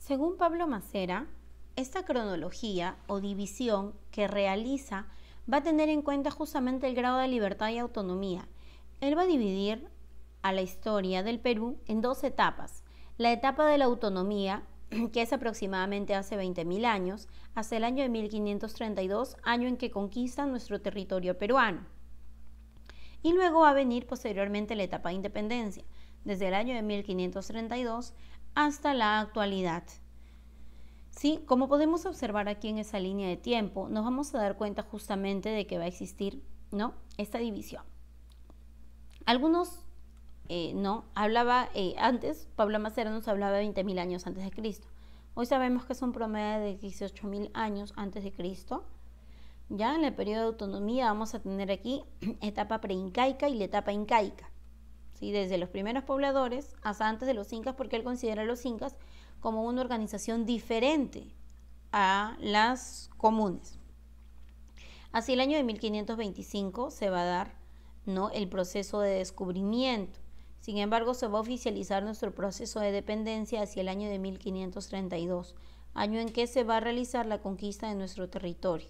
Según Pablo Macera, esta cronología o división que realiza va a tener en cuenta justamente el grado de libertad y autonomía. Él va a dividir a la historia del Perú en dos etapas. La etapa de la autonomía, que es aproximadamente hace 20.000 años, hasta el año de 1532, año en que conquista nuestro territorio peruano. Y luego va a venir posteriormente la etapa de independencia, desde el año de 1532 hasta la actualidad. ¿Sí? Como podemos observar aquí en esa línea de tiempo, nos vamos a dar cuenta justamente de que va a existir, ¿no?, esta división. Algunos, antes, Pablo Macera nos hablaba de 20.000 años antes de Cristo. Hoy sabemos que es un promedio de 18.000 años antes de Cristo. Ya en el periodo de autonomía vamos a tener aquí etapa preincaica y la etapa incaica. ¿Sí? Desde los primeros pobladores hasta antes de los incas, porque él considera a los incas como una organización diferente a las comunes. Hacia el año de 1525 se va a dar, ¿no?, el proceso de descubrimiento. Sin embargo, se va a oficializar nuestro proceso de dependencia hacia el año de 1532, año en que se va a realizar la conquista de nuestro territorio.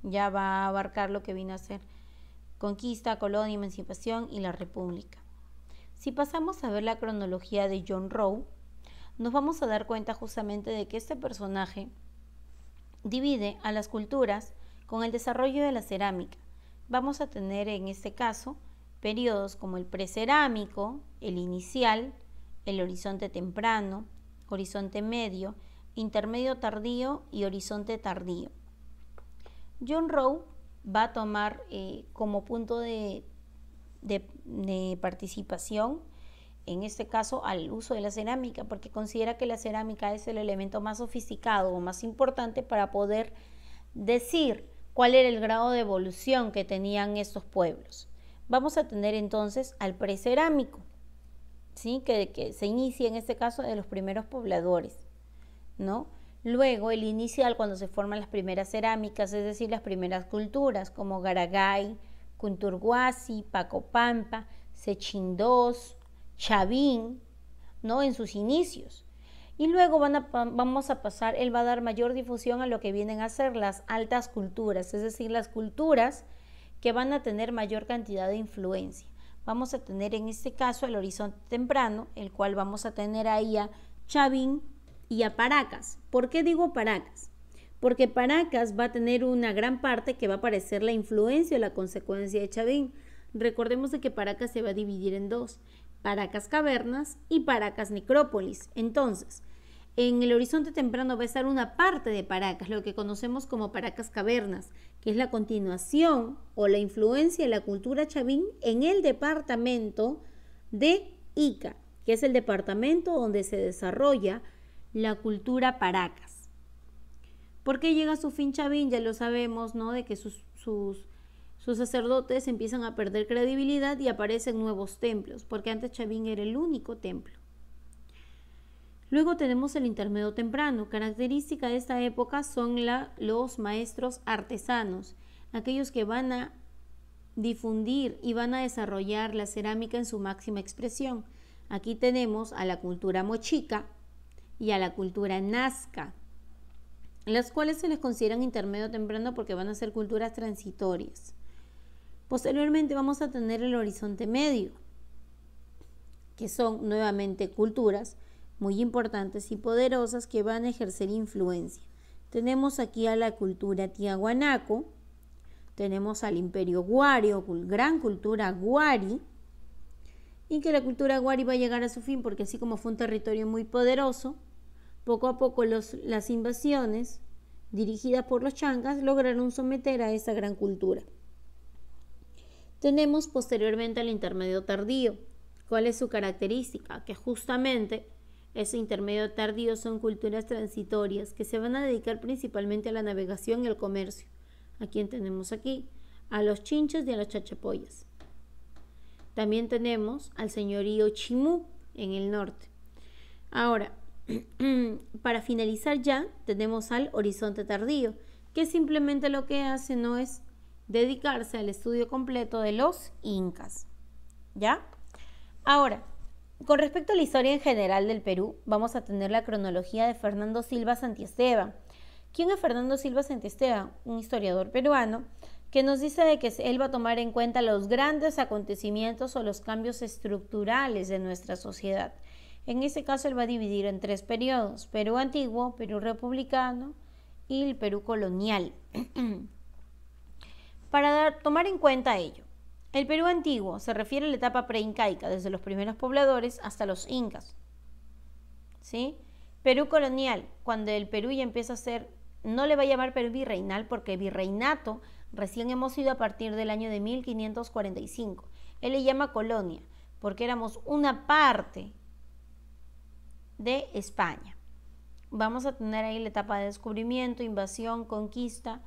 Ya va a abarcar lo que vino a ser conquista, colonia, emancipación y la república. Si pasamos a ver la cronología de John Rowe, nos vamos a dar cuenta justamente de que este personaje divide a las culturas con el desarrollo de la cerámica. Vamos a tener en este caso periodos como el precerámico, el inicial, el horizonte temprano, horizonte medio, intermedio tardío y horizonte tardío. John Rowe va a tomar como punto de participación, en este caso, al uso de la cerámica, porque considera que la cerámica es el elemento más sofisticado o más importante para poder decir cuál era el grado de evolución que tenían estos pueblos. Vamos a tener entonces al precerámico, ¿sí?, que se inicia en este caso de los primeros pobladores, ¿no? Luego el inicial, cuando se forman las primeras cerámicas, es decir, las primeras culturas como Garagay, Cunturhuasi, Pacopampa, Sechindós, Chavín, ¿no?, en sus inicios. Y luego vamos a pasar, él va a dar mayor difusión a lo que vienen a ser las altas culturas, es decir, las culturas que van a tener mayor cantidad de influencia. Vamos a tener en este caso el horizonte temprano, el cual vamos a tener ahí a Chavín y a Paracas. ¿Por qué digo Paracas? Porque Paracas va a tener una gran parte que va a parecer la influencia o la consecuencia de Chavín. Recordemos de que Paracas se va a dividir en dos: Paracas Cavernas y Paracas Necrópolis. Entonces, en el horizonte temprano va a estar una parte de Paracas, lo que conocemos como Paracas Cavernas, que es la continuación o la influencia de la cultura chavín en el departamento de Ica, que es el departamento donde se desarrolla la cultura Paracas. ¿Por qué llega a su fin Chavín? Ya lo sabemos, ¿no?, de que sus sacerdotes empiezan a perder credibilidad y aparecen nuevos templos, porque antes Chavín era el único templo. Luego tenemos el intermedio temprano. Característica de esta época son los maestros artesanos, aquellos que van a difundir y van a desarrollar la cerámica en su máxima expresión. Aquí tenemos a la cultura mochica y a la cultura nazca, las cuales se les consideran intermedio temprano porque van a ser culturas transitorias. Posteriormente vamos a tener el horizonte medio, que son nuevamente culturas muy importantes y poderosas que van a ejercer influencia. Tenemos aquí a la cultura tiahuanaco, tenemos al imperio Huari o gran cultura Huari, y que la cultura Huari va a llegar a su fin porque así como fue un territorio muy poderoso, poco a poco las invasiones dirigidas por los changas lograron someter a esa gran cultura. Tenemos posteriormente al intermedio tardío. ¿Cuál es su característica? Que justamente ese intermedio tardío son culturas transitorias que se van a dedicar principalmente a la navegación y al comercio. ¿A quién tenemos aquí? A los chinches y a los chachapoyas. También tenemos al señorío Chimú en el norte. Ahora, para finalizar ya, tenemos al horizonte tardío, que simplemente lo que hace no es dedicarse al estudio completo de los incas. ¿Ya? Ahora, Con respecto a la historia en general del Perú, vamos a tener la cronología de Fernando Silva Santiesteban. ¿Quién es Fernando Silva Santiesteban? Un historiador peruano que nos dice de que él va a tomar en cuenta los grandes acontecimientos o los cambios estructurales de nuestra sociedad. En este caso él va a dividir en 3 periodos: Perú antiguo, Perú republicano y el Perú colonial. Para tomar en cuenta ello, el Perú antiguo se refiere a la etapa preincaica, desde los primeros pobladores hasta los incas. ¿Sí? Perú colonial, cuando el Perú ya empieza a ser, no le va a llamar Perú virreinal porque virreinato recién hemos ido a partir del año de 1545. Él le llama colonia porque éramos una parte de España. Vamos a tener ahí la etapa de descubrimiento, invasión, conquista,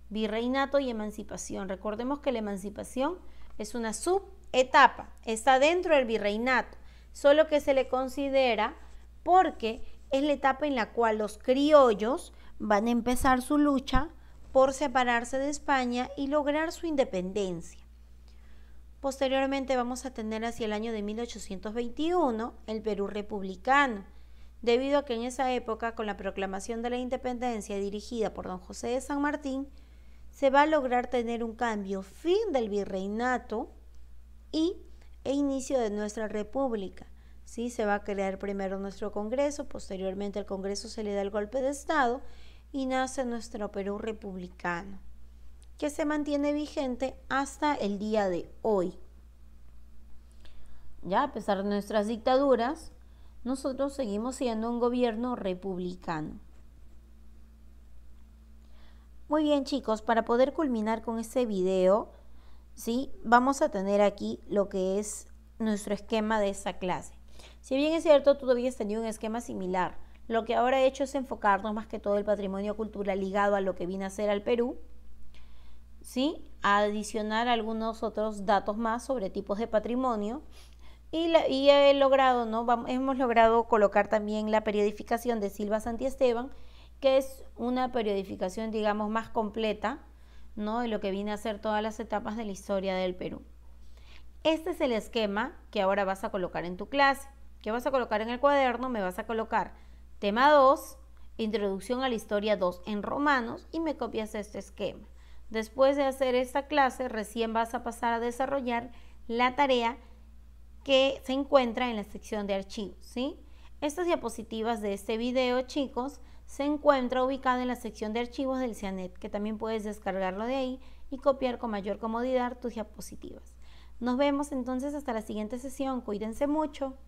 virreinato y emancipación. Recordemos que la emancipación es una subetapa, está dentro del virreinato, solo que se le considera porque es la etapa en la cual los criollos van a empezar su lucha por separarse de España y lograr su independencia. Posteriormente vamos a tener hacia el año de 1821 el Perú republicano, debido a que en esa época, con la proclamación de la independencia dirigida por don José de San Martín, se va a lograr tener un cambio, fin del virreinato e inicio de nuestra república. ¿Sí? Se va a crear primero nuestro Congreso, posteriormente al Congreso se le da el golpe de Estado y nace nuestro Perú republicano, que se mantiene vigente hasta el día de hoy. Ya a pesar de nuestras dictaduras, nosotros seguimos siendo un gobierno republicano. Muy bien, chicos, para poder culminar con este video, ¿sí? Vamos a tener aquí lo que es nuestro esquema de esta clase. Si bien es cierto, tú habías tenido un esquema similar, lo que ahora he hecho es enfocarnos más que todo el patrimonio cultural ligado a lo que viene a ser al Perú, ¿sí? A adicionar algunos otros datos más sobre tipos de patrimonio y he logrado, ¿no? Hemos logrado colocar también la periodificación de Silva Santiesteban, que es una periodificación, digamos, más completa, ¿no? De lo que viene a ser todas las etapas de la historia del Perú. Este es el esquema que ahora vas a colocar en tu clase. ¿Qué vas a colocar en el cuaderno? Me vas a colocar tema 2, introducción a la historia 2 en romanos, y me copias este esquema. Después de hacer esta clase, recién vas a pasar a desarrollar la tarea que se encuentra en la sección de archivos, ¿sí? Estas diapositivas de este video, chicos, se encuentra ubicada en la sección de archivos del CIANET, que también puedes descargarlo de ahí y copiar con mayor comodidad tus diapositivas. Nos vemos entonces hasta la siguiente sesión. Cuídense mucho.